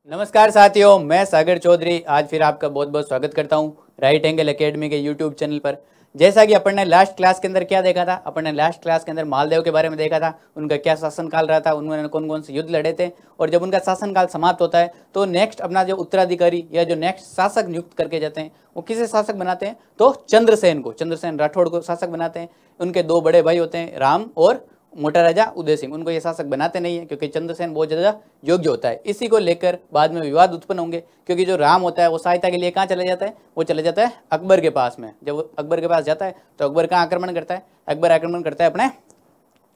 नमस्कार साथियों, मैं सागर चौधरी आज फिर आपका बहुत बहुत स्वागत करता हूं राइट एंगल एकेडमी के यूट्यूब चैनल पर। जैसा कि अपन ने लास्ट क्लास के अंदर क्या देखा था, अपन ने लास्ट क्लास के अंदर मालदेव के बारे में देखा था, उनका क्या शासनकाल रहा था, उन्होंने कौन कौन से युद्ध लड़े थे, और जब उनका शासनकाल समाप्त होता है तो नेक्स्ट अपना जो उत्तराधिकारी या जो नेक्स्ट शासक नियुक्त करके जाते हैं वो किसे शासक बनाते हैं, तो चंद्रसेन राठौड़ को शासक बनाते हैं। उनके दो बड़े भाई होते हैं, राम और मोटा राजा उदय सिंह, उनको ये शासक बनाते नहीं है क्योंकि चंद्रसेन बहुत ज़्यादा योग्य होता है। इसी को लेकर बाद में विवाद उत्पन्न होंगे क्योंकि जो राम होता है वो सहायता के लिए कहाँ चला जाता है, वो चला जाता है अकबर के पास में। जब वो अकबर के पास जाता है तो अकबर कहाँ आक्रमण करता है, अकबर आक्रमण करता है अपने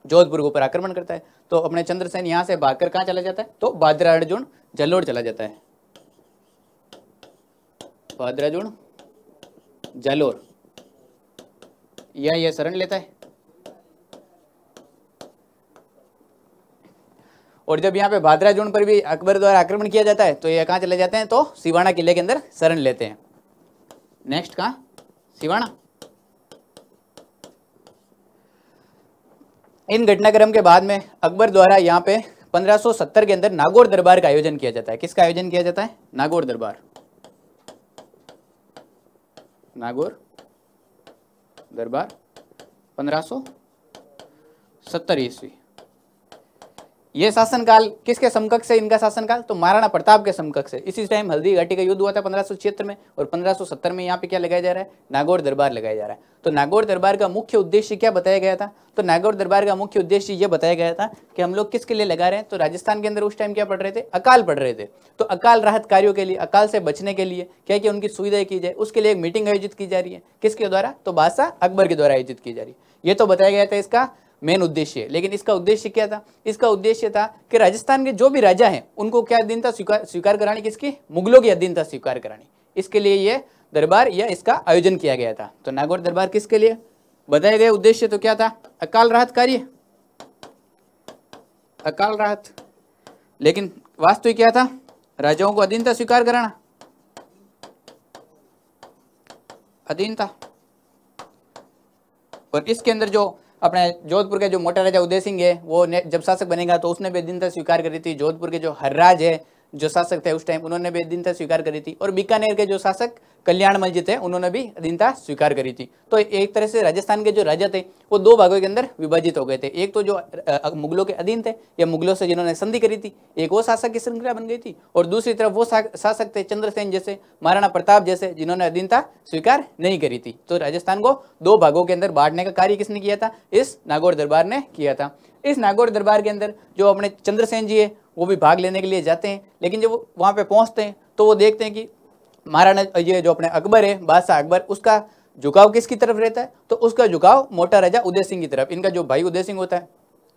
जोधपुर के ऊपर आक्रमण करता है। तो अपने चंद्रसेन यहाँ से भागकर कहाँ चला जाता है, तो भाद्राजुण जलोर चला जाता है, भाद्राजुण जलोर या ये शरण लेता है। और जब यहाँ पे भाद्राजुण पर भी अकबर द्वारा आक्रमण किया जाता है तो ये कहाँ चले जाते हैं, तो सिवाना किले के अंदर शरण लेते हैं। नेक्स्ट कहाँ, सिवाना। इन घटनाक्रम के बाद में अकबर द्वारा यहाँ पे 1570 के अंदर नागौर दरबार का आयोजन किया जाता है। किसका आयोजन किया जाता है, नागौर दरबार, नागौर दरबार 1570 ईस्वी। ये शासनकाल किसके समकक्ष है, इनका शासनकाल तो महाराणा प्रताप के समकक्ष है। इसी टाइम हल्दी घाटी का युद्ध हुआ था 1576 में, और 1570 में यहाँ पे क्या लगाया जा रहा है, नागौर दरबार लगाया जा रहा है। तो नागौर दरबार का मुख्य उद्देश्य क्या बताया गया था, तो नागौर दरबार का मुख्य उद्देश्य ये बताया गया था कि हम लोग किसके लिए लगा रहे हैं, तो राजस्थान के अंदर उस टाइम क्या पढ़ रहे थे, अकाल पढ़ रहे थे। तो अकाल राहत कार्यों के लिए, अकाल से बचने के लिए क्या कि उनकी सुविधा की जाए, उसके लिए एक मीटिंग आयोजित की जा रही है। किसके द्वारा, तो बादशाह अकबर के द्वारा आयोजित की जा रही है। ये तो बताया गया था इसका मेन उद्देश्य। लेकिन इसका उद्देश्य क्या था, इसका उद्देश्य था कि राजस्थान के जो भी राजा हैं उनको क्या अधीनता स्वीकार करानी, किसकी, मुगलों की अधीनता स्वीकार करानी। इसके लिए ये दरबार या इसका आयोजन किया गया था। तो नागौर दरबार किसके लिए, बताए गए उद्देश्य तो क्या था, अकाल राहत कार्य, अकाल राहत। लेकिन वास्तविक क्या था, राजाओं को अधीनता स्वीकार कराना, अधीनता। और इसके अंदर जो अपने जोधपुर के जो मोटा राजा उदय सिंह है वो जब शासक बनेगा तो उसने भी अधीनता स्वीकार करी थी। जोधपुर के जो हर्राज है जो शासक थे उस टाइम, उन्होंने भी अधीनता स्वीकार करी थी। और बीकानेर के जो शासक कल्याणमल जी थे उन्होंने भी अधीनता स्वीकार करी थी। तो एक तरह से राजस्थान के जो राजा थे वो दो भागों के अंदर विभाजित हो गए थे। एक तो जो मुगलों के अधीन थे या मुगलों से जिन्होंने संधि करी थी, एक वो शासक की श्रृंखला बन गई थी, और दूसरी तरफ वो शासक थे चंद्रसेन जैसे, महाराणा प्रताप जैसे, जिन्होंने अधीनता स्वीकार नहीं करी थी। तो राजस्थान को दो भागों के अंदर बांटने का कार्य किसने किया था, इस नागौर दरबार ने किया था। इस नागौर दरबार के अंदर जो अपने चंद्रसेन जी है वो भी भाग लेने के लिए जाते हैं। लेकिन जब वो वहाँ पे पहुँचते हैं तो वो देखते हैं कि महाराणा ये जो अपने अकबर है, बादशाह अकबर, उसका झुकाव किसकी तरफ रहता है, तो उसका झुकाव मोटा राजा उदय सिंह की तरफ, इनका जो भाई उदय सिंह होता है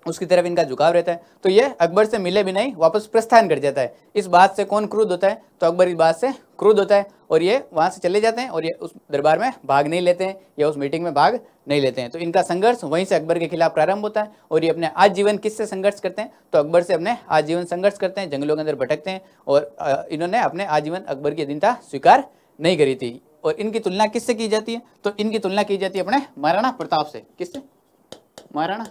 उसकी तरफ इनका झुकाव रहता है। तो ये अकबर से मिले भी नहीं वापस प्रस्थान कर जाता है। इस बात से कौन क्रुद्ध होता है, तो अकबर इस बात से क्रुद्ध होता है और ये वहाँ से चले जाते हैं और ये उस दरबार में भाग नहीं लेते हैं या उस मीटिंग में भाग नहीं लेते हैं। तो इनका संघर्ष वहीं से अकबर के खिलाफ प्रारंभ होता है और ये अपने आजीवन किससे संघर्ष करते हैं, तो अकबर से अपने आजीवन संघर्ष करते हैं, जंगलों के अंदर भटकते हैं। और इन्होंने अपने आजीवन अकबर की अधीनता स्वीकार नहीं करी थी। और इनकी तुलना किससे की जाती है, तो इनकी तुलना की जाती है अपने महाराणा प्रताप से। किससे, महाराणा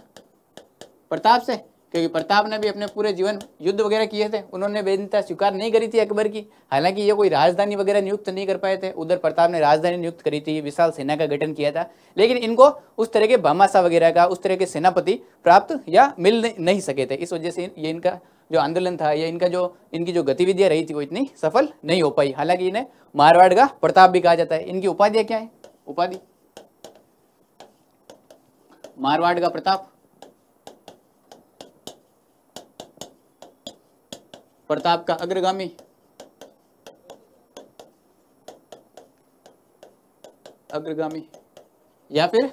प्रताप से, क्योंकि प्रताप ने भी अपने पूरे जीवन युद्ध वगैरह किए थे, उन्होंने अधीनता स्वीकार नहीं करी थी अकबर की। हालांकि ये कोई राजधानी वगैरह नियुक्त नहीं कर पाए थे, उधर प्रताप ने राजधानी नियुक्त करी थी, विशाल सेना का गठन किया था, लेकिन इनको उस तरह के भामाशाह वगैरह का, उस तरह के सेनापति प्राप्त या मिल नहीं सके थे। इस वजह से ये इनका जो आंदोलन था या इनकी जो गतिविधियां रही थी वो इतनी सफल नहीं हो पाई। हालांकि इन्हें मारवाड़ का प्रताप भी कहा जाता है। इनकी उपाधियां क्या है, उपाधि मारवाड़ का प्रताप, प्रताप का अग्रगामी, अग्रगामी, या फिर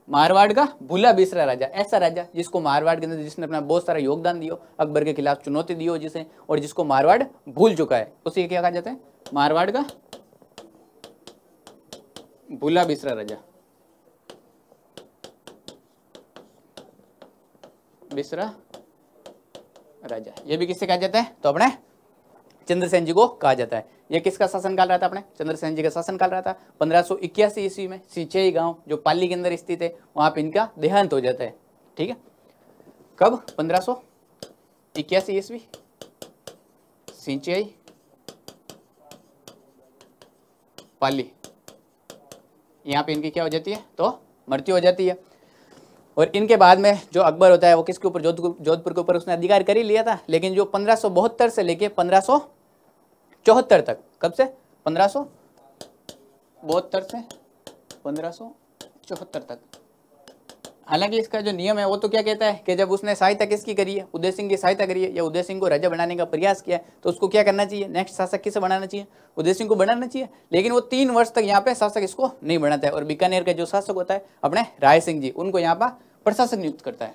मारवाड़ का भूला बिसरा राजा, ऐसा राजा जिसको मारवाड़ के अंदर जिसने अपना बहुत सारा योगदान दियो, अकबर के खिलाफ चुनौती दियो जिसे, और जिसको मारवाड़ भूल चुका है, उसे क्या कहा जाता है, मारवाड़ का भूला बिसरा राजा, बिसरा राजा। ये भी किससे कहा जाता है, तो अपने चंद्रसेन जी को कहा जाता है। ये किसका शासनकाल रहा था, अपने चंद्रसेन जी का शासनकाल रहा था। 1581 ईस्वी में सिंचई गांव जो पाली के अंदर स्थित है वहां पे इनका देहांत हो जाता है। ठीक है, कब, 1581 ईस्वी, सिंचई पाली, यहाँ पे इनकी क्या हो जाती है, तो मृत्यु हो जाती है। और इनके बाद में जो अकबर होता है वो किसके ऊपर, जोधपुर के ऊपर उसने अधिकार कर ही लिया था, लेकिन जो 1572 से लेके 1574 तक, कब से 1572 से 1574 तक, हालांकि इसका जो नियम है वो तो क्या कहता है कि जब उसने सहायता किसकी करी है, उदय सिंह की सहायता करी है या उदय सिंह को राजा बनाने का प्रयास किया है, तो उसको क्या करना चाहिए, नेक्स्ट शासक किसे बनाना चाहिए, उदय सिंह को बनाना चाहिए। लेकिन वो 3 वर्ष तक यहाँ पे शासक इसको नहीं बनाता है। और बीकानेर का जो शासक होता है अपने राय सिंह जी, उनको यहाँ पर प्रशासक नियुक्त करता है।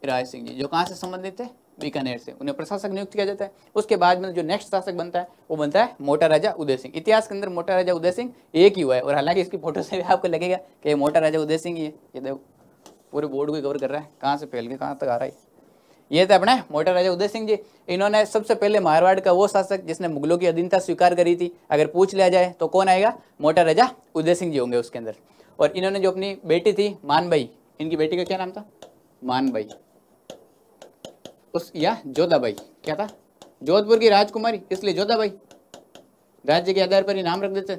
राय सिंह जी जो कहाँ से संबंधित है, बीकानेर से, उन्हें प्रशासक नियुक्त किया जाता है। उसके बाद में जो नेक्स्ट शासक बनता है वो बनता है मोटा राजा उदय सिंह। इतिहास के अंदर मोटा राजा उदय सिंह एक ही हुआ है, और हालांकि इसकी फोटो से भी आपको लगेगा कि ये मोटा राजा उदय सिंह ही है। ये देखो पूरे बोर्ड को कवर कर रहा है, कहाँ से फैल के कहाँ तक आ रहा है। ये थे अपने मोटा राजा उदय सिंह जी। इन्होंने सबसे पहले मारवाड़ का वो शासक जिसने मुगलों की अधीनता स्वीकार करी थी, अगर पूछ लिया जाए तो कौन आएगा, मोटा राजा उदय सिंह जी होंगे उसके अंदर। और इन्होंने जो अपनी बेटी थी मानबाई, इनकी बेटी का क्या नाम था, मानबाई, उस या जोधाबाई, क्या था, जोधपुर की राजकुमारी, इसलिए जोधाबाई, राज्य के आधार पर ही नाम रख देते।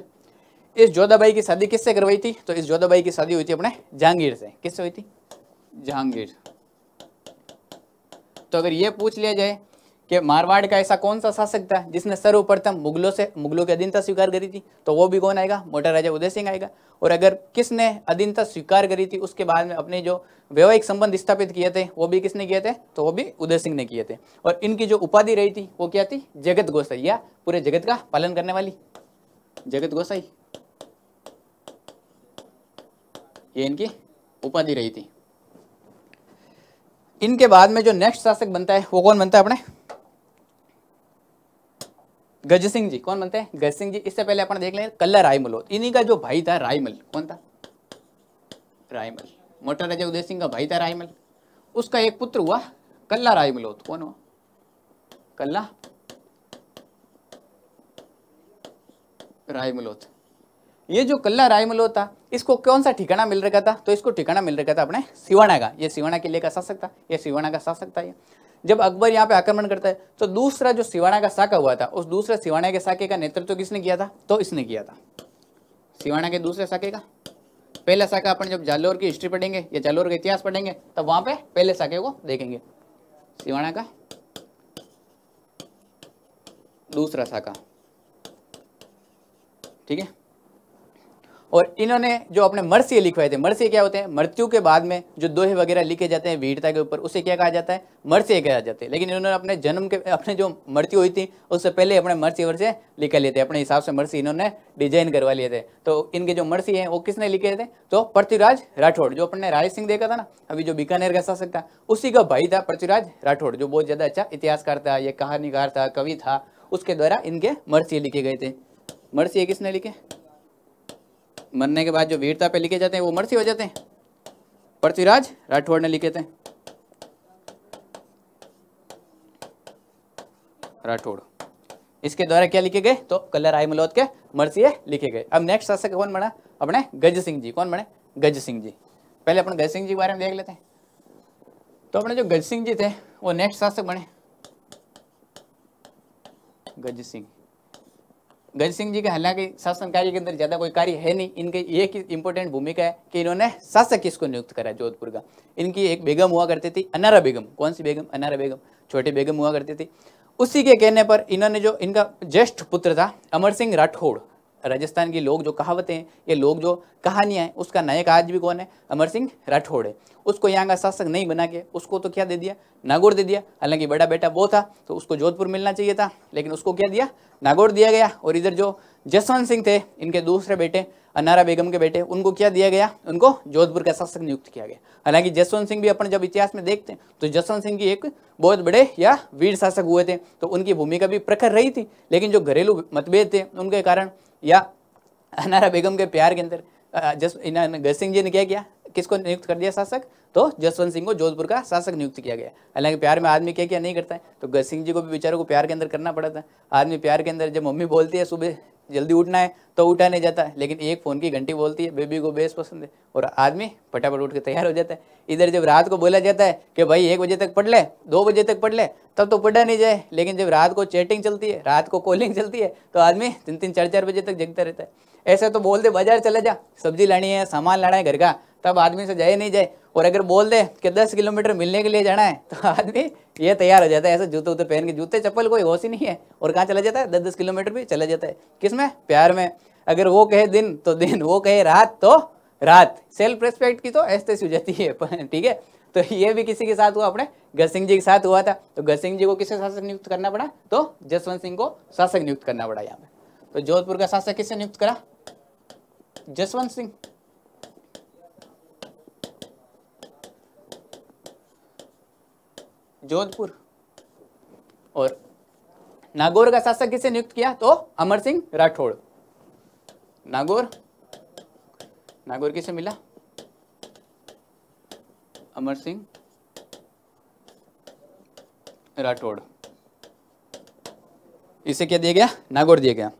इस जोधाबाई की शादी किससे करवाई थी, तो इस जोधाबाई की शादी हुई थी अपने जहांगीर से। किससे हुई थी, जहांगीर। तो अगर ये पूछ लिया जाए कि मारवाड़ का ऐसा कौन सा शासक था जिसने सर्वप्रथम मुगलों की अधीनता स्वीकार करी थी, तो वो भी कौन आएगा, मोटा राजा उदय सिंह आएगा। और अगर किसने अधीनता स्वीकार करी थी उसके बाद में अपने जो वैवाहिक संबंध स्थापित किए थे वो भी किसने किए थे, तो वो भी उदय सिंह ने किए थे। और इनकी जो उपाधि रही थी वो क्या थी, जगत गोसाई, या पूरे जगत का पालन करने वाली जगत गोसाई, ये इनकी उपाधि रही थी। इनके बाद में जो नेक्स्ट शासक बनता है वो कौन बनता है, अपने गज सिंह जी। कौन बनते हैं, गज सिंह जी। इससे पहले अपन देख लें कल्ला रायमल, इन्हीं का जो भाई था रायमल, कौन था, रायमल, मोटा राजा उदय सिंह का भाई था रायमल, उसका एक पुत्र हुआ कल्ला रायमलोत। कौन हुआ, कल्ला रायमलोत। ये जो कल्ला रायमलोत था इसको कौन सा ठिकाना मिल रखा था, तो इसको ठिकाना मिल रखा था अपने सिवाना का। ये सिवाना किले का शासक था, ये सिवाना का शासक था। ये जब अकबर यहाँ पे आक्रमण करता है तो दूसरा जो सिवाना का शाखा हुआ था, उस दूसरे सिवाना के शाखे का नेतृत्व तो किसने किया था, तो इसने किया था। सिवाना के दूसरे शाखे का पहला शाखा, अपन जब जालोर की हिस्ट्री पढ़ेंगे या जालोर का इतिहास पढ़ेंगे तब वहां पे पहले शाखे को देखेंगे, सिवाना का दूसरा शाखा, ठीक है। और इन्होंने जो अपने मर्सिये लिखवाए थे, मर्सिये क्या होते हैं, मृत्यु के बाद में जो दोहे वगैरह लिखे जाते हैं वीरता के ऊपर, उसे क्या कहा जाता है, मर्सिये कहा जाते हैं। लेकिन इन्होंने अपने जन्म के, अपने जो मृत्यु हुई थी उससे पहले अपने मर्सिये वर्षे लिखे लिए थे, अपने हिसाब से मर्सी इन्होंने डिजाइन करवा लिए थे। तो इनके जो मर्सी हैं वो किसने लिखे थे, तो पृथ्वीराज राठौड़, जो अपने राय सिंह देखा था ना अभी, जो बीकानेर का शासक था, उसी का भाई था पृथ्वीराज राठौड़, जो बहुत ज्यादा अच्छा इतिहासकार था, ये कहानीकार था, कवि था, उसके द्वारा इनके मर्सिये लिखे गए थे। मर्सिये किसने लिखे, मरने के बाद जो वीरता पे लिखे जाते हैं वो मर्सी हो जाते हैं, पृथ्वीराज राठौड़ ने लिखे थे, राठौड़। इसके द्वारा क्या लिखे गए, तो कल्ला रायमलोत के मर्सिये लिखे गए। अब नेक्स्ट शासक कौन बना, अपने गज सिंह जी। कौन बने, गज सिंह जी। पहले अपन गज सिंह जी के बारे में देख लेते हैं। तो अपने जो गज सिंह जी थे वो नेक्स्ट शासक बने, गज सिंह। गज सिंह जी के हालांकि शासन कार्य के अंदर ज्यादा कोई कार्य है नहीं, इनके एक ही इंपॉर्टेंट भूमिका है कि इन्होंने शासक किसको नियुक्त करा जोधपुर का। इनकी एक बेगम हुआ करती थी अनारा बेगम। कौन सी बेगम, अनारा बेगम, छोटी बेगम हुआ करती थी। उसी के कहने पर इन्होंने जो इनका ज्येष्ठ पुत्र था अमर सिंह राठौड़, राजस्थान की लोग जो कहावतें हैं, ये लोग जो कहानियां हैं, उसका नायक आज भी कौन है, अमर सिंह राठौड़ है। उसको यहाँ का शासक नहीं बना के उसको तो क्या दे दिया, नागौर दे दिया। हालांकि बड़ा बेटा वो था तो उसको जोधपुर मिलना चाहिए था, लेकिन उसको क्या दिया, नागौर दिया गया। और इधर जो जसवंत सिंह थे, इनके दूसरे बेटे अनारा बेगम के बेटे, उनको क्या दिया गया, उनको जोधपुर का शासक नियुक्त किया गया। हालांकि जसवंत सिंह भी अपन जब इतिहास में देखते हैं तो जसवंत सिंह की एक बहुत बड़े या वीर शासक हुए थे, तो उनकी भूमिका भी प्रखर रही थी। लेकिन जो घरेलू मतभेद थे उनके कारण या अनारा बेगम के प्यार के अंदर गज सिंह जी ने क्या किया, किसको नियुक्त कर दिया शासक, तो जसवंत सिंह को जोधपुर का शासक नियुक्त किया गया। हालांकि प्यार में आदमी क्या क्या नहीं करता है, तो गज सिंह जी को भी बेचारों को प्यार के अंदर करना पड़ा था। आदमी प्यार के अंदर जब मम्मी बोलती है सुबह जल्दी उठना है तो उठा नहीं जाता, लेकिन एक फ़ोन की घंटी बोलती है बेबी को बेस पसंद है और आदमी फटाफट उठ के तैयार हो जाता है। इधर जब रात को बोला जाता है कि भाई 1 बजे तक पढ़ ले, 2 बजे तक पढ़ ले, तब तो पढ़ा नहीं जाए, लेकिन जब रात को चैटिंग चलती है, रात को कॉलिंग चलती है, तो आदमी 3-3 4-4 बजे तक जगता रहता है। ऐसा तो बोल दे बाजार चला जा, सब्जी लानी है, सामान लाना है घर का, तब आदमी से जाए नहीं जाए। और अगर बोल दे कि 10 किलोमीटर मिलने के लिए जाना है, तो आदमी ये तैयार हो जाता है, ऐसे जूते पहन के, जूते चप्पल कोई होश ही नहीं है, और कहाँ चला जाता है, 10-10 किलोमीटर भी चला जाता है। किसमें? प्यार में। अगर वो कहे दिन तो दिन, वो कहे रात तो रात। सेल्फ रिस्पेक्ट की तो ऐसे हो जाती है, ठीक है। तो ये भी किसी के साथ हुआ, अपने गज सिंह जी के साथ हुआ था। तो गज सिंह जी को किसे शासक नियुक्त करना पड़ा? तो जसवंत सिंह को शासक नियुक्त करना पड़ा यहाँ पे। तो जोधपुर का शासक किसे नियुक्त करा? जसवंत सिंह। जोधपुर। और नागौर का शासक किसे नियुक्त किया? तो अमर सिंह राठौड़। नागौर किसे मिला? अमर सिंह राठौड़। इसे क्या दिया गया? नागौर दिया गया।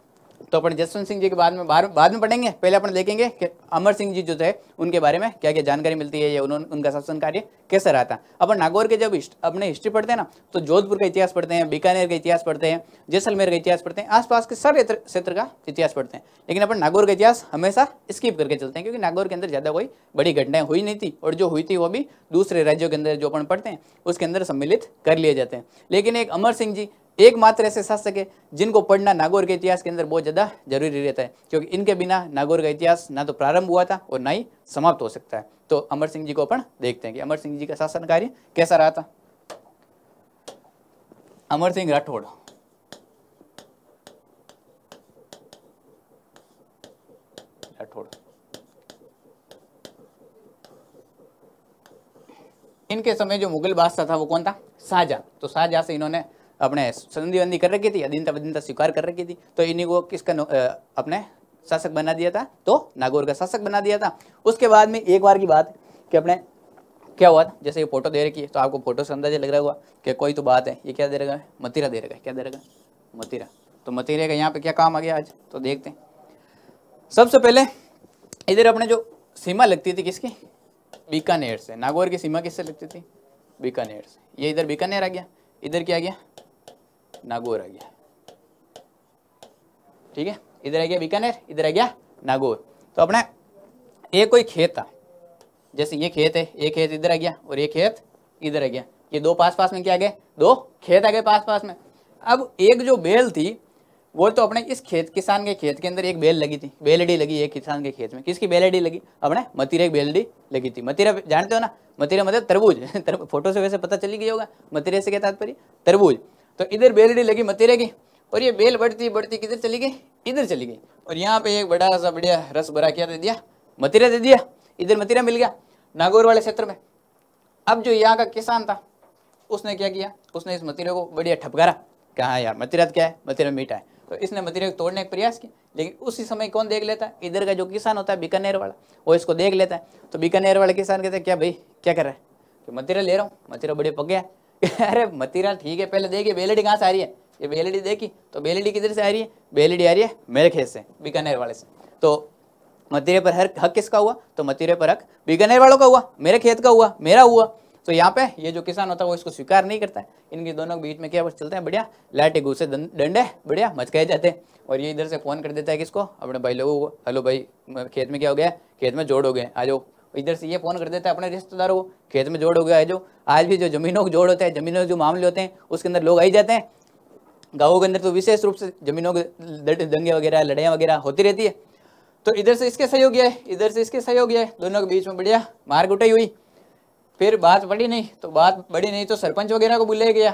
तो अपन जसवंत सिंह जी के बाद में पढ़ेंगे। पहले अपन देखेंगे कि अमर सिंह जी जो थे उनके बारे में क्या क्या जानकारी मिलती है, या उनका शासन कार्य कैसा रहा था। अपन नागौर के जब अपने हिस्ट्री पढ़ते हैं ना, तो जोधपुर का इतिहास पढ़ते हैं, बीकानेर का इतिहास पढ़ते हैं, जैसलमेर का इतिहास पढ़ते हैं, आसपास के सारे क्षेत्र का इतिहास पढ़ते हैं। लेकिन अपन नागौर का इतिहास हमेशा स्किप करके चलते हैं, क्योंकि नागौर के अंदर ज़्यादा कोई बड़ी घटनाएं हुई नहीं थी, और जो हुई थी वो भी दूसरे राज्यों के अंदर जो अपन पढ़ते हैं उसके अंदर सम्मिलित कर लिए जाते हैं। लेकिन एक अमर सिंह जी एकमात्र ऐसे शासक है जिनको पढ़ना नागौर के इतिहास के अंदर बहुत ज़्यादा जरूरी रहता है, क्योंकि इनके बिना नागौर का इतिहास ना तो प्रारंभ हुआ था और ना ही समाप्त हो सकता है। तो अमर सिंह जी को अपन देखते हैं कि अमर सिंह जी का शासन कार्य कैसा रहा था। अमर सिंह राठौड़। इनके समय जो मुगल बादशाह था वो कौन था? शाहजहां। तो शाहजहां से इन्होंने अपने संधि वंदी कर रखी थी, अधीनता बधीनता स्वीकार कर रखी थी। तो इन्हीं को किसका अपने शासक बना दिया था? तो नागौर का शासक बना दिया था। उसके बाद में एक बार की बात कि अपने क्या हुआ था, जैसे ये फोटो दे रखी है, तो आपको फोटो से अंदाजा लग रहा होगा कि कोई तो बात है। ये क्या दे रखा है? मतीरा दे रखा है। क्या दे रखा है? मतीरा। तो मतीरे का यहाँ पे क्या काम आ गया आज, तो देखते हैं। सबसे पहले इधर अपने जो सीमा लगती थी किसकी? बीकानेर से। नागौर की सीमा किससे लगती थी? बीकानेर से। ये इधर बीकानेर आ गया, इधर क्या आ गया? नागौर आ गया। ठीक है, इधर आ गया बीकानेर, इधर आ गया नागौर। तो अपना एक कोई खेत था, जैसे ये खेत है, एक खेत इधर आ गया और एक खेत इधर आ गया। ये दो पास पास में क्या आ गए? दो खेत आ गए पास पास में। अब एक जो बेल थी वो तो अपने इस खेत, किसान के खेत के अंदर एक बेल लगी थी, बेलड़ी लगी एक किसान के खेत में। किसकी बेलड़ी लगी? अपने मतीरे की बेलड़ी लगी थी। मतीरा जानते हो ना? मतीरा मतलब तरबूज। फोटो से वैसे पता चली गई होगा मतीरे से क्या तात्पर्य? तरबूज। तो इधर बेलड़ी लगी मतीरे की, और ये बेल बढ़ती बढ़ती किधर चली गई? इधर चली गई। और यहाँ पे एक बड़ा सा बढ़िया रस भरा क्या दे दिया? मतीरा दे दिया। इधर मतीरा मिल गया नागौर वाले क्षेत्र में। अब जो यहाँ का किसान था उसने क्या किया? उसने इस मतीरे को बढ़िया ठपकारा, कहा यार मतीरा क्या है? मतीरा मीठा है। तो इसने मतीरे को तोड़ने का प्रयास किया, लेकिन उसी समय कौन देख लेता है? इधर का जो किसान होता है बीकानेर वाला, वो इसको देख लेता है। तो बीकानेर वाले किसान कहते हैं क्या भाई क्या कर रहा है? तो मतीरा ले रहा हूँ। मतीरा बड़े पक गया। अरे मतीरा ठीक है, पहले देखिए बेलड़ी कहाँ से आ रही है। ये बेलड़ी देखी, तो बेलड़ी किधर से आ रही है? बेलड़ी आ रही है मेरे खेत से, बीकानेर वाले से। तो मतीरे पर हक किसका हुआ? तो मतीरे पर हक बीकानेर वालों का हुआ, मेरे खेत का हुआ, मेरा हुआ। तो यहाँ पे ये जो किसान होता है वो इसको स्वीकार नहीं करता है। इनके दोनों के बीच में क्या बस चलते हैं बढ़िया लाठी घूसे डंडे बढ़िया मचकाए जाते हैं। और ये इधर से फोन कर देता है किसको? अपने भाई लोगों को, हेलो भाई खेत में क्या हो गया? खेत में जोड़ हो गए, आ जाओ। इधर से ये फोन कर देता है अपने रिश्तेदारों को, खेत में जोड़ हो गया, आ जाओ। आज भी जो जमीनों के जोड़ होते हैं, जमीनों के जो मामले होते हैं उसके अंदर लोग आ ही जाते हैं। गाँवों के अंदर तो विशेष रूप से जमीनों के दंगे वगैरह लड़ाइयाँ वगैरह होती रहती है। तो इधर से इसके सहयोगी है, इधर से इसके सहयोगी है, दोनों के बीच में बढ़िया मार कुटाई हुई। फिर बात बढ़ी नहीं तो सरपंच वगैरह को बुलाया गया,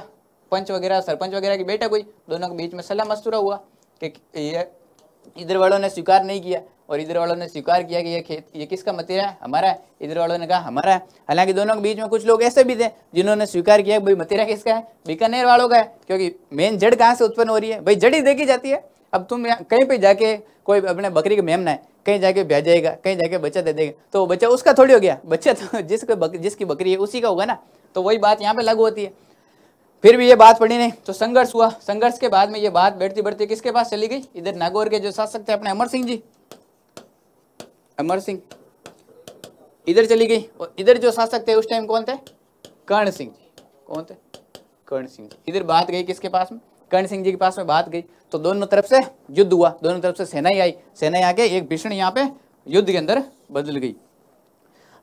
पंच वगैरह सरपंच वगैरह की बैठक हुई। दोनों के बीच में सलाह मशवरा हुआ कि ये इधर वालों ने स्वीकार नहीं किया और इधर वालों ने स्वीकार किया कि ये खेत ये किसका मतीरा है? हमारा है। इधर वालों ने कहा हमारा है। हालांकि दोनों के बीच में कुछ लोग ऐसे भी थे जिन्होंने स्वीकार किया भाई मतीरा किसका है? बीकानेर वालों का है, क्योंकि मेन जड़ कहाँ से उत्पन्न हो रही है? भाई जड़ ही देखी जाती है। अब तुम कहीं पे जाके कोई अपने बकरी के मेमना है, कहीं जाके ब्याह जाएगा, कहीं जाके बच्चा दे देगा, तो बच्चा उसका थोड़ी हो गया, बच्चा तो जिसकी बकरी है उसी का होगा ना। तो वही बात यहाँ पे लागू होती है। फिर भी ये बात पड़ी नहीं, तो संघर्ष हुआ। संघर्ष के बाद में ये बात बढ़ती बढ़ती किसके पास चली गई, इधर नागौर के जो शासक थे अपने अमर सिंह जी, अमर सिंह इधर चली गई। और इधर जो शासक थे उस टाइम कौन थे, कर्ण सिंह जी। कौन थे, कर्ण सिंह जी। इधर बात गई किसके पास में, कर्ण सिंह जी के पास में बात गई। तो दोनों तरफ से युद्ध हुआ, दोनों तरफ से सेनाएं आई, सेनाएं आके एक भीषण यहाँ पे युद्ध के अंदर बदल गई।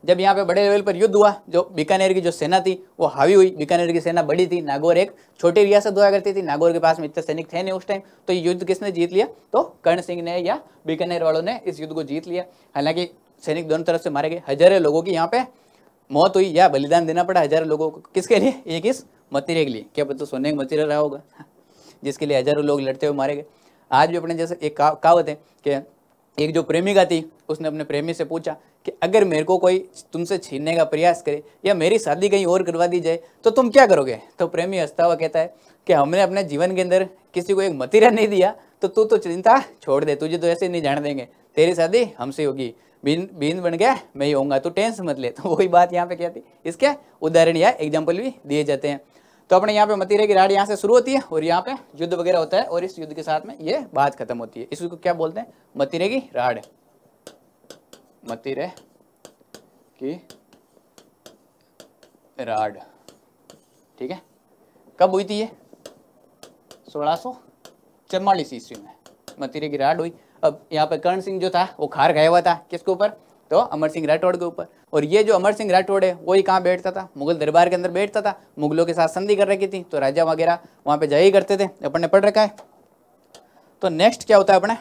जब यहाँ पे बड़े लेवल पर युद्ध हुआ, जो बीकानेर की जो सेना थी वो हावी हुई। बीकानेर की सेना बड़ी थी, नागौर एक छोटी रियासत हुआ करती थी, नागौर के पास में इतने सैनिक थे नहीं उस टाइम। तो ये युद्ध किसने जीत लिया, तो कर्ण सिंह ने या बीकानेर वालों ने इस युद्ध को जीत लिया। हालांकि सैनिक दोनों तरफ से मारे गए, हजारों लोगों की यहाँ पे मौत हुई या बलिदान देना पड़ा हजारों लोगों को। किसके लिए, एक इस मतीरे के लिए। क्या पता सोने का मतीरा रहा होगा जिसके लिए हजारों लोग लड़ते हुए मारे गए। आज भी अपने जैसे एक कहावत है कि एक जो प्रेमिका थी उसने अपने प्रेमी से पूछा कि अगर मेरे को कोई तुमसे छीनने का प्रयास करे या मेरी शादी कहीं और करवा दी जाए तो तुम क्या करोगे। तो प्रेमी हंसता हुआ कहता है कि हमने अपने जीवन के अंदर किसी को एक मतीरा नहीं दिया तो तू तो चिंता छोड़ दे, तुझे तो ऐसे नहीं जाने देंगे, तेरी शादी हमसे होगी, बीन बन गया मैं ही होऊंगा, तू टेंशन मत ले। तो वही बात यहाँ पे क्या थी, इसके उदाहरण या एग्जाम्पल भी दिए जाते हैं। तो अपने यहाँ पे मतीरे की राड यहाँ से शुरू होती है और यहाँ पे युद्ध वगैरह होता है और इस युद्ध के साथ में ये बात खत्म होती है। इसको क्या बोलते हैं, मतीरे की राड, मतीरे की राड। ठीक है, कब हुई थी ये, 1644 ईस्वी में मतीरे की राड हुई। अब यहाँ पे कर्ण सिंह जो था वो खार गया हुआ था किसके ऊपर, तो अमर सिंह राठौड़ के ऊपर। और ये जो अमर सिंह राठौड़ है वही कहाँ बैठता था, मुगल दरबार के अंदर बैठता था। मुगलों के साथ संधि कर रखी थी तो राजा वगैरह वहाँ पे जाया करते थे, अपन ने पढ़ रखा है। तो नेक्स्ट क्या होता है, अपने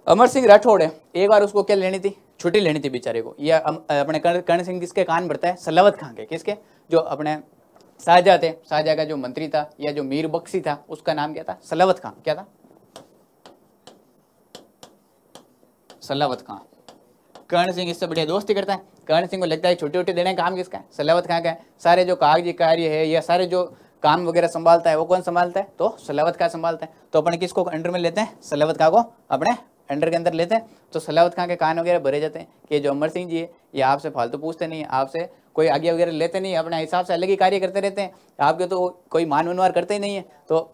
अमर सिंह राठौड़ है, एक बार उसको क्या लेनी थी, छुट्टी लेनी थी बेचारे को। या अपने कर्ण सिंह किसके कान भरता है, सलावत खां के। किसके, जो अपने शाहजहां थे, शाहजहां का जो मंत्री था या जो मीर बख्शी था उसका नाम क्या था, सलावत खां। क्या था, सलावत खां। कर्ण सिंह इससे बढ़िया दोस्ती करता है। कर्ण सिंह को लगता है छोटी छोटी देने का काम किसका है, सलावत खां का है। सारे जो कागजी कार्य है या सारे जो काम वगैरह संभालता है वो कौन संभालता है, तो सलावत खां संभालता है। तो अपन किसको अंडर में लेते हैं, सलावत खां को अपने अंडर के अंदर लेते हैं। तो सलावत खां के कान वगैरह भरे जाते हैं कि जो अमर सिंह जी है ये आपसे फालतू पूछते नहीं है, आपसे कोई आगे वगैरह लेते नहीं, अपने हिसाब से अलग ही कार्य करते रहते हैं, आपके तो कोई मान वनवार करते ही नहीं है। तो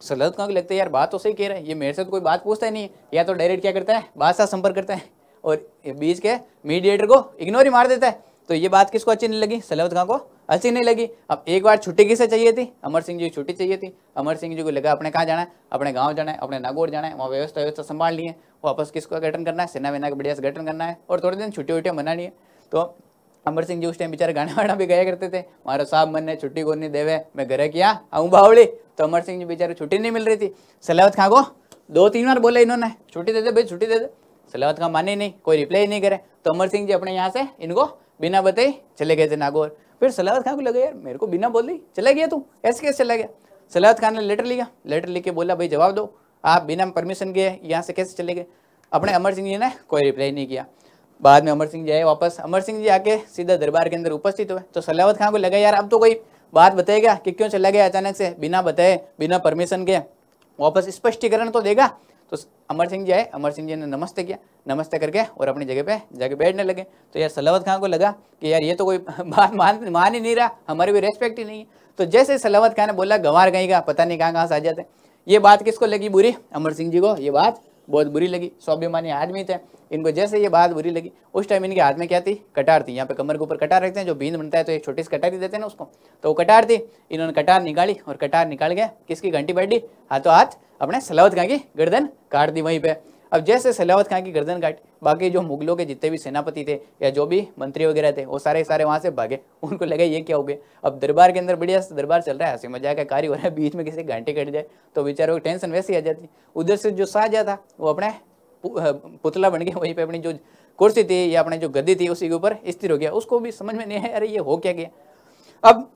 सलावत खां को लगता है यार बात तो सही कह रहा है, ये मेरे से तो कोई बात पूछता ही नहीं है, या तो डायरेक्ट क्या करता है, बात साथ संपर्क करता है और बीच के मीडिएटर को इग्नोर ही मार देता है। तो ये बात किसको अच्छी नहीं लगी, सलावत खां को अच्छी नहीं लगी। अब एक बार छुट्टी किसे चाहिए थी, अमर सिंह जी छुट्टी चाहिए थी। अमर सिंह जी को लगा अपने कहाँ जाना है, अपने गांव जाना है, अपने नागौर जाना है, वहाँ व्यवस्था संभालनी है, वापस किसको गठन करना है, सेना वेना का बढ़िया से गठन करना है और थोड़े दिन छुट्टी वुट्टियाँ मनानी है। तो अमर सिंह जी उस टाइम बेचारे गाना वाना भी गाया करते थे, मारो साहब मन ने छुट्टी को नहीं देवे मैं घरे किया आऊँ बावली। तो अमर सिंह जी बेचारे छुट्टी नहीं मिल रही थी। सलावत खां को 2-3 बार बोले इन्होंने छुट्टी दे दे भाई, छुट्टी दे दे। सलावत खां माने नहीं, कोई रिप्लाई नहीं करे। तो अमर सिंह जी अपने यहाँ से इनको बिना बताए चले गए थे नागौर। फिर सलावत खां को लगा यार मेरे को बिना बोल दी चला गया तू, ऐसे कैसे चला गया। सलावत खान ने लेटर लिया, लेटर लिख के बोला भाई जवाब दो, आप बिना परमिशन के यहाँ से कैसे चले गए। अपने अमर सिंह जी ने कोई रिप्लाई नहीं किया। बाद में अमर सिंह जी आए वापस, अमर सिंह जी आके सीधा दरबार के अंदर उपस्थित हुए। तो सलावत खां को लगा यार अब तो कोई बात बताएगा कि क्यों चला गया अचानक से बिना बताए बिना परमिशन के, वापस स्पष्टीकरण तो देगा। तो अमर सिंह जी आए, अमर सिंह जी ने नमस्ते किया, नमस्ते करके और अपनी जगह पे जाके बैठने लगे। तो यार सलावत खां को लगा कि यार ये तो कोई बात मान ही नहीं रहा, हमारी भी रेस्पेक्ट ही नहीं है। तो जैसे सलावत खां ने बोला गंवार कहीं का पता नहीं कहाँ से आ जाते, ये बात किसको लगी बुरी, अमर सिंह जी को ये बात बहुत बुरी लगी। स्वाभिमानी आदमी थे, इनको जैसे ये बात बुरी लगी, उस टाइम इनके हाथ में क्या थी, कटार थी। यहाँ पे कमर के ऊपर कटार रखते हैं, जो बीन बनता है तो एक छोटी सी कटार ही देते हैं ना उसको, तो वो कटार थी। इन्होंने कटार निकाली और कटार निकाल के किसकी घंटी बैठ दी, हाथों हाथ अपने सलावत खां की गर्दन काट दी वहीं पे। अब जैसे सलावत खां की गर्दन काटी, बाकी जो मुगलों के जितने भी सेनापति थे या जो भी मंत्री वगैरह थे वो सारे वहां से भागे। उनको लगा ये क्या हो गया, अब दरबार के अंदर बढ़िया दरबार चल रहा है, हंसी मजाक का कार्य हो रहा है, बीच में किसी घंटे कट जाए तो बेचारों को टेंशन वैसे ही आ जाती। उधर से जो शाहजहां था वो अपने पुतला बन गया, वहीं पे अपनी जो कुर्सी थी या अपने जो गद्दी थी उसी के ऊपर स्थिर हो गया। उसको भी समझ में नहीं है अरे ये हो क्या गया। अब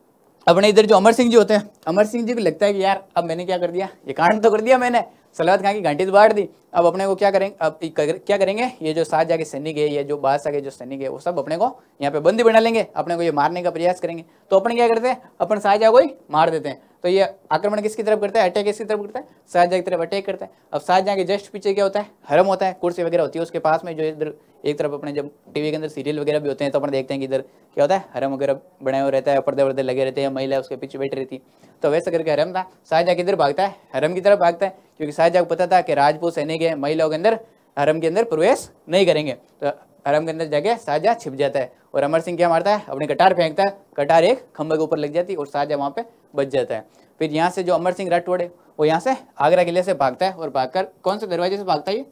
अपने इधर जो अमर सिंह जी होते हैं, अमर सिंह जी को लगता है कि यार अब मैंने क्या कर दिया, ये कांड तो कर दिया मैंने, सलावत खां की घंटी तो बांट दी, अब अपने को क्या करेंगे, अब क्या करेंगे, ये जो शाहजहां के सैनिक है, ये जो बादशाह के जो सैनिक है, वो सब अपने को यहाँ पे बंदी बना लेंगे, अपने को ये मारने का प्रयास करेंगे। तो अपन क्या करते हैं, अपन शाहजहां को ही मार देते हैं। तो ये आक्रमण किसकी तरफ करता है, अटैक किसकी तरफ करता है, शाहजहां की तरफ अटैक करता है। अब शाहजहां के जस्ट पीछे क्या होता है, हरम होता है, कुर्सी वगैरह होती है उसके पास में, जो इधर एक तरफ अपने जब टीवी के अंदर सीरियल वगैरह भी होते हैं तो अपन देखते हैं कि इधर क्या होता है, हरम वगैरह बनाया हुआ रहता है, पर्दे वर्दे लगे रहते हैं, महिला उसके पीछे बैठी रहती है। तो वैसा करके हरम था, शाहजहां किधर भागता है, हरम की तरफ भागता है, क्योंकि शाहजहां को पता था कि राजपूत सैनिक है, महिलाओं के अंदर हरम के अंदर प्रवेश नहीं करेंगे। तो हरम के अंदर जाके शाहजहां छिप जाता है, और अमर सिंह क्या मारता है, अपनी कटार फेंकता है, कटार एक खंभे के ऊपर लग जाती है और शाहजहां वहां पे बच जाता है। फिर यहाँ से जो अमर सिंह राठौड़ है वो यहाँ से आगरा किले से भागता है, और भागकर कौन से दरवाजे से भागता है, ये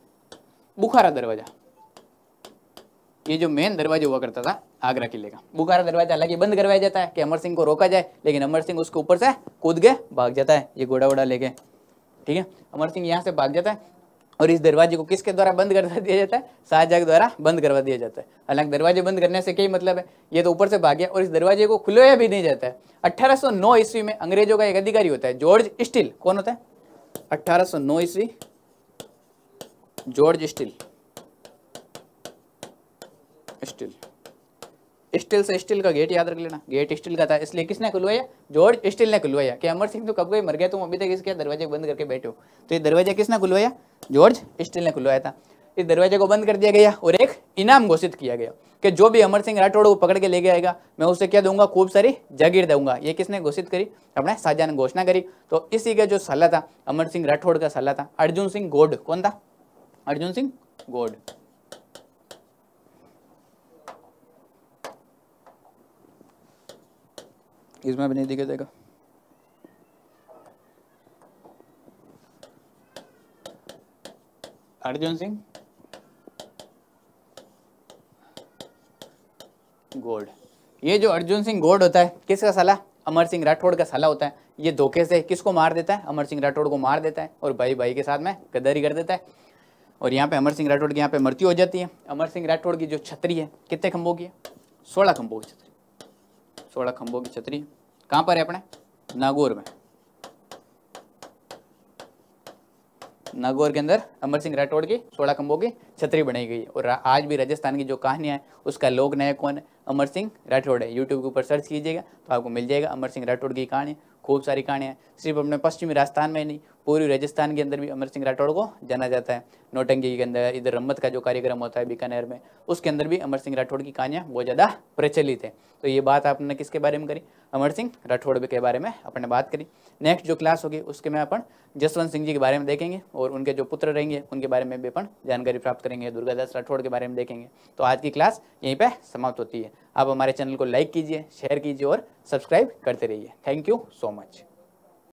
बुखारा दरवाजा, ये जो मेन दरवाजा हुआ करता था आगरा किले का, बुखारा दरवाजा हालांकि बंद करवाया जाता है कि अमर सिंह को रोका जाए, लेकिन अमर सिंह उसके ऊपर से कूद के भाग जाता है, ये घोड़ा वोड़ा लेके, ठीक है। अमर सिंह यहाँ से भाग जाता है, और इस दरवाजे को किसके द्वारा बंद करवा दिया जाता है, शाहजहां के द्वारा बंद करवा दिया जाता है। हालांकि दरवाजे बंद करने से क्या मतलब है, ये तो ऊपर से भाग गया, और इस दरवाजे को खुलवाया भी नहीं जाता है। 1809 ईस्वी में अंग्रेजों का एक अधिकारी होता है जॉर्ज स्टील, कौन होता है, 1809 ईस्वी जॉर्ज स्टील, स्टील से स्टील का गेट याद रख लेना, गेट स्टील का था, इसलिए किसने खुलवाया, जॉर्ज स्टील ने खुलवाया। कि अमर सिंह तो कब गए, मर गया, तुम अभी तक इसके दरवाजे बंद करके बैठे हो। तो ये दरवाजा किसने खुलवाया, जॉर्ज स्टील ने खुलवाया था। इस दरवाजे को बंद कर दिया गया और एक इनाम घोषित किया गया कि जो भी अमर सिंह राठौड़ को पकड़ के ले आएगा, मैं उसे क्या दूंगा, खूब सारी जागीर दूंगा। ये किसने घोषित करी, अपने शाहजहां ने घोषणा करी। तो इसी का जो साला था, अमर सिंह राठौड़ का साला था अर्जुन सिंह गौड़। कौन था, अर्जुन सिंह गौड़। इसमें भी नहीं दिखा देगा, अर्जुन सिंह गौड़। ये जो अर्जुन सिंह गौड़ होता है किसका साला, अमर सिंह राठौड़ का साला होता है। ये धोखे से किसको मार देता है, अमर सिंह राठौड़ को मार देता है, और भाई भाई के साथ में गद्दारी कर देता है। और यहाँ पे अमर सिंह राठौड़ की यहाँ पे मृत्यु हो जाती है। अमर सिंह राठौड़ की जो छतरी है कितने खंभों की है, 16 खंभों की छतरी, 16 खंभों की छतरी। कहाँ पर है, अपने नागौर में, नागौर के अंदर अमर सिंह राठौड़ की 16 खंभों की छतरी बनाई गई है। और आज भी राजस्थान की जो कहानियां है उसका लोक नायक कौन है, अमर सिंह राठौड़ है। यूट्यूब के ऊपर सर्च कीजिएगा तो आपको मिल जाएगा अमर सिंह राठौड़ की कहानी, खूब सारी कहानियां। सिर्फ अपने पश्चिमी राजस्थान में नहीं, पूरी राजस्थान के अंदर भी अमर सिंह राठौड़ को जाना जाता है। नौटंकी के अंदर, इधर रम्मत का जो कार्यक्रम होता है बीकानेर में, उसके अंदर भी अमर सिंह राठौड़ की कहानियां बहुत ज़्यादा प्रचलित है। तो ये बात आपने किसके बारे में करी, अमर सिंह राठौड़ के बारे में अपने बात करी। नेक्स्ट जो क्लास होगी उसके में अपन जसवंत सिंह जी के बारे में देखेंगे, और उनके जो पुत्र रहेंगे उनके बारे में भी अपन जानकारी प्राप्त करेंगे। दुर्गादास राठौड़ के बारे में देखेंगे। तो आज की क्लास यहीं पे समाप्त होती है। आप हमारे चैनल को लाइक कीजिए, शेयर कीजिए और सब्सक्राइब करते रहिए। Thank you so much.